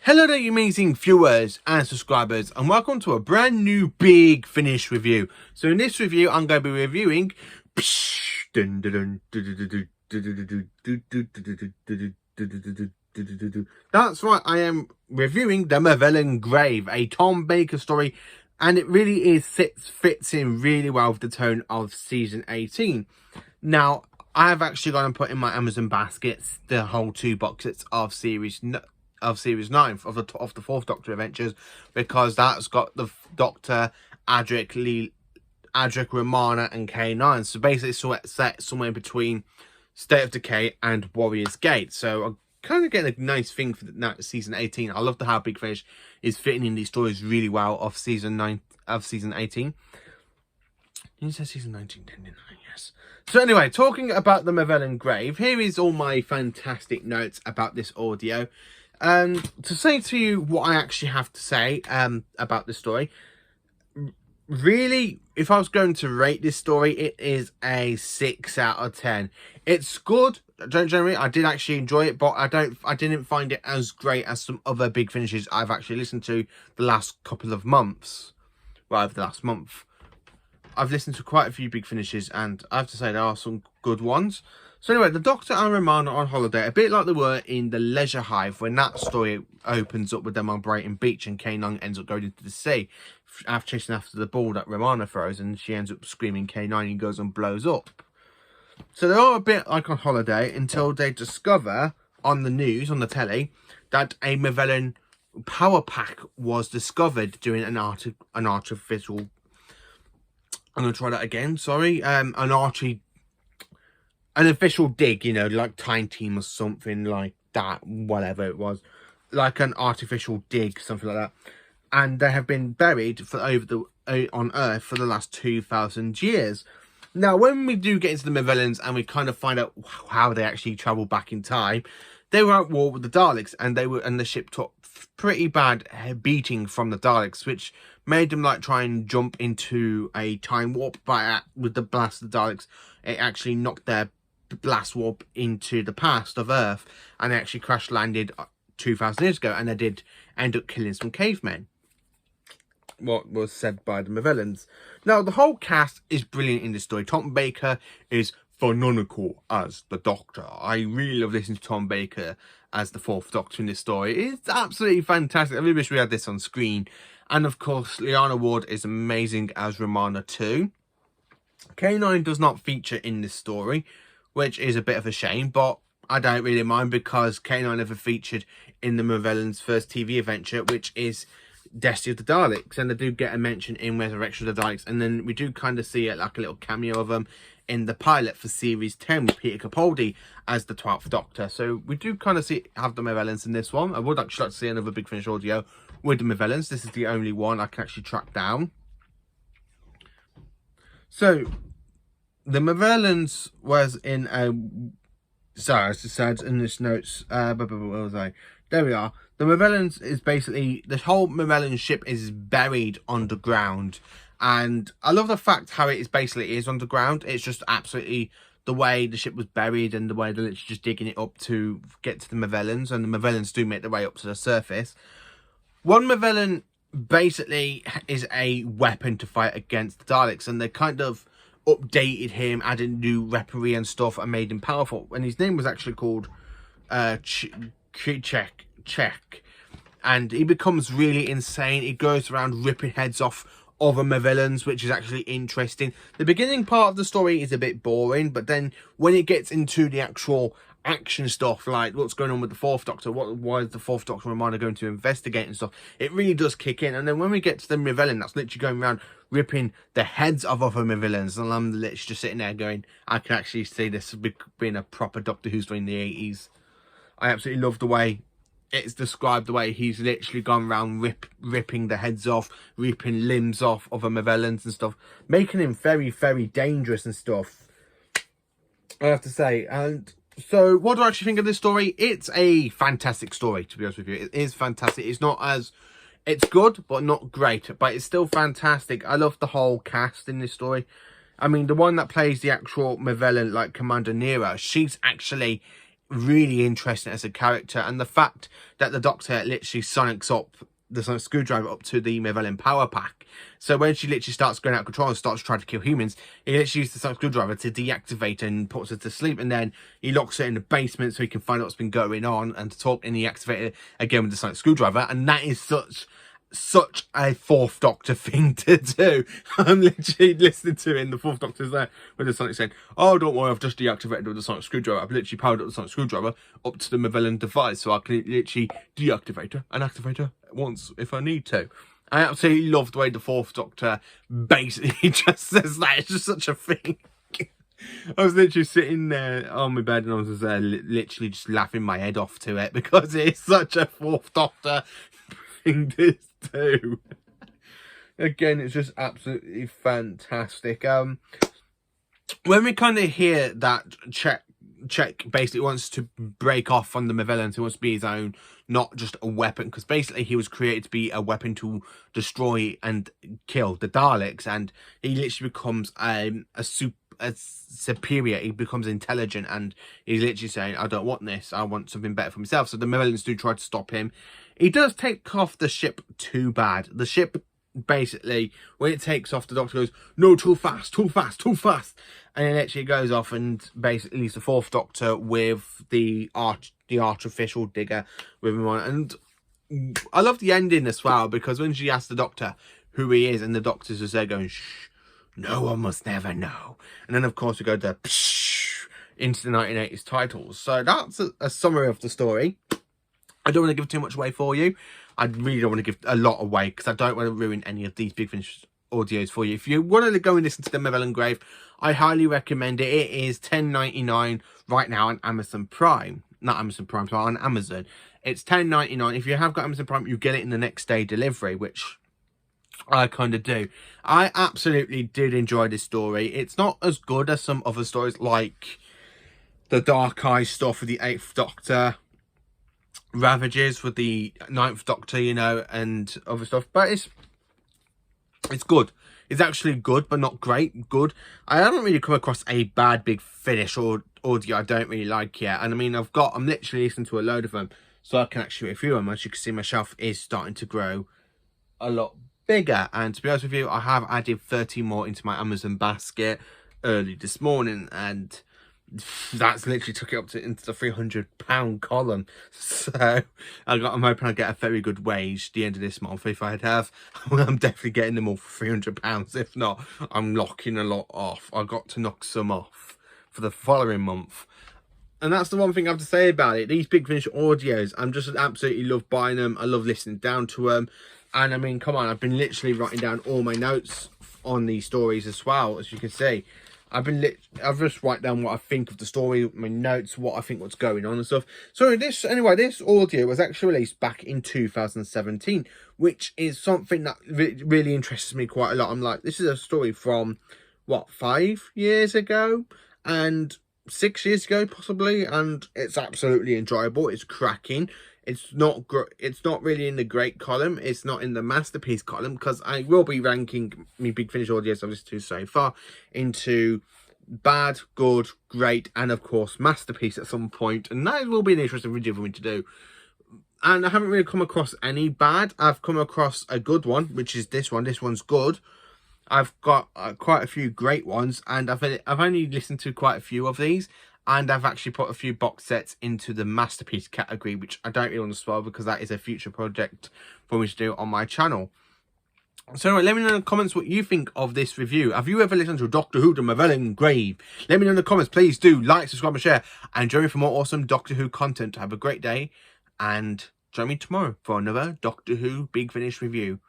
Hello there, you amazing viewers and subscribers, and welcome to a brand new Big Finish review. So in this review, I'm going to be reviewing... That's right, I am reviewing The Movellan Grave, a Tom Baker story, and it really fits in really well with the tone of season 18. Now, I have actually gone and put in my Amazon baskets the whole 2 boxes of series 9 of the Fourth Doctor Adventures, because that's got the Doctor, Adric, Romana and K9. So basically it's set somewhere between State of Decay and Warrior's Gate. So I'm kind of getting a nice thing for season 18. I love how Big Finish is fitting in these stories really well of season 18. You said season 19, didn't I? Yes. So anyway, talking about the Movellan Grave, here is all my fantastic notes about this audio. To say to you what I actually have to say about this story, really, if I was going to rate this story, it is a 6 out of 10. It's good. Don't generally, I did actually enjoy it, but I didn't find it as great as some other Big Finishes I've actually listened to the last couple of months. Well, over the last month, I've listened to quite a few Big Finishes, and I have to say there are some good ones. So anyway, the Doctor and Romana are on holiday, a bit like they were in the Leisure Hive, when that story opens up with them on Brighton Beach and K9 ends up going into the sea after chasing after the ball that Romana throws, and she ends up screaming K9 and goes and blows up. So they are a bit like on holiday until they discover on the news, on the telly, that a Movellan power pack was discovered during an artificial... I'm going to try that again, sorry. An official dig, you know, like Time Team or something like that, whatever it was. Like an artificial dig, something like that. And they have been buried on Earth for the last 2,000 years. Now, when we do get into the Movellans and we kind of find out how they actually travel back in time, they were at war with the Daleks, and the ship took pretty bad beating from the Daleks, which made them like try and jump into a time warp, but with the blast of the Daleks, it actually knocked their blast warp into the past of Earth, and they actually crash landed 2,000 years ago, and they did end up killing some cavemen. What was said by the Movellans. Now, the whole cast is brilliant in this story. Tom Baker is phenomenal as the Doctor. I really love listening to Tom Baker as the Fourth Doctor in this story. It's absolutely fantastic. I really wish we had this on screen. And of course, Liana Ward is amazing as Romana too. K9 does not feature in this story, which is a bit of a shame, but I don't really mind, because K9 never featured in the Movellans' first TV adventure, which is Destiny of the Daleks, and they do get a mention in Resurrection of the Daleks, and then we do kind of see it like a little cameo of them in the pilot for series 10 with Peter Capaldi as the 12th Doctor. So we do kind of have the Movellans in this one. I would actually like to see another Big Finish audio with the Movellans. This is the only one I can actually track down. So the Movellans was in a... Sorry, I just said in this notes... what was I? There we are. The Movellans is basically... The whole Movellan ship is buried underground. And I love the fact how it is underground. It's just absolutely the way the ship was buried, and the way they're literally just digging it up to get to the Movellans. And the Movellans do make their way up to the surface. One Movellan basically is a weapon to fight against the Daleks. And they kind of updated him, added new weaponry and stuff, and made him powerful. And his name was actually called Check. And he becomes really insane. He goes around ripping heads off other Movellans, which is actually interesting. The beginning part of the story is a bit boring, but then when it gets into the actual action stuff, like what's going on with the Fourth Doctor, why is the Fourth Doctor and Romana going to investigate and stuff, it really does kick in. And then when we get to the Movellan, that's literally going around ripping the heads of other Movellans, and I'm literally just sitting there going, I can actually see this being a proper Doctor Who's story in the 80s. I absolutely love the way it's described, the way he's literally gone around ripping the heads off, ripping limbs off of a Movellans and stuff, making him very, very dangerous and stuff, I have to say. And so what do I actually think of this story? It's a fantastic story, to be honest with you. It is fantastic. It's not as... It's good, but not great. But it's still fantastic. I love the whole cast in this story. I mean, the one that plays the actual Movellan, like Commander Nero, she's actually really interesting as a character, and the fact that the Doctor literally sonics up the sonic screwdriver up to the movellan power pack. So when she literally starts going out of control and starts trying to kill humans, he literally uses the sonic screwdriver to deactivate and puts her to sleep, and then he locks her in the basement so he can find out what's been going on and to talk, and he activates it again with the sonic screwdriver. And that is such a Fourth Doctor thing to do. I'm literally listening to it in the Fourth Doctor's there with the Sonic saying, "Oh, don't worry, I've just deactivated with the Sonic screwdriver. I've literally powered up the Sonic screwdriver up to the movellan device, so I can literally deactivate her and activate her once if I need to." I absolutely love the way the Fourth Doctor basically just says that. It's just such a thing. I was literally sitting there on my bed and I was just, literally just laughing my head off to it, because it's such a Fourth Doctor thing to do. Again, it's just absolutely fantastic. When we kind of hear that Czech basically wants to break off from the movellan, he wants to be his own, not just a weapon, because basically he was created to be a weapon to destroy and kill the Daleks, and he literally becomes a superior. He becomes intelligent, and he's literally saying, "I don't want this, I want something better for myself." So the movellans do try to stop him. He does take off the ship too bad. The ship, basically, when it takes off, the Doctor goes, "No, too fast, too fast, too fast." And it actually goes off, and basically leaves the Fourth Doctor with the artificial digger with him on. And I love the ending as well, because when she asks the Doctor who he is, and the Doctor's just there going, "Shh, no one must never know." And then, of course, we go to into the 1980s titles. So that's a summary of the story. I don't want to give too much away for you. I really don't want to give a lot away, because I don't want to ruin any of these Big Finish audios for you. If you want to go and listen to the movellan Grave, I highly recommend it. It is $10.99 right now on Amazon Prime. Not Amazon Prime, sorry, on Amazon. It's $10.99. If you have got Amazon Prime, you get it in the next day delivery, which I kind of do. I absolutely did enjoy this story. It's not as good as some other stories, like the Dark Eye stuff with the 8th Doctor, Ravages with the 9th Doctor, you know, and other stuff, but it's good. It's actually good, but not great. Good. I haven't really come across a bad Big Finish or audio I don't really like yet. And I mean, I'm literally listening to a load of them, so I can actually review them. As you can see, my shelf is starting to grow a lot bigger. And to be honest with you, I have added 30 more into my Amazon basket early this morning, and that's literally took it up into the £300 column. So I'm hoping I get a very good wage at the end of this month. If I'd have, I'm definitely getting them all for £300. If not, I'm locking a lot off. I got to knock some off for the following month. And that's the one thing I have to say about it. These Big Finish audios, I'm just absolutely love buying them. I love listening down to them. And I mean, come on, I've been literally writing down all my notes on these stories as well, as you can see. I've just write down what I think of the story, my notes, what I think what's going on and stuff. So this audio was actually released back in 2017, which is something that really interests me quite a lot. I'm like, this is a story from, what, 5 years ago? And 6 years ago, possibly, and it's absolutely enjoyable. It's cracking. It's not really in the great column. It's not in the masterpiece column, because I will be ranking me Big Finish audios I've listened to so far into bad, good, great, and of course masterpiece at some point. And that will be an interesting video for me to do. And I haven't really come across any bad. I've come across a good one, which is this one. This one's good. I've got quite a few great ones, and I've only listened to quite a few of these. And I've actually put a few box sets into the masterpiece category, which I don't really want to spoil, because that is a future project for me to do on my channel. So anyway, let me know in the comments what you think of this review. Have you ever listened to Doctor Who, the movellan Grave? Let me know in the comments. Please do like, subscribe, and share. And join me for more awesome Doctor Who content. Have a great day, and join me tomorrow for another Doctor Who Big Finish review.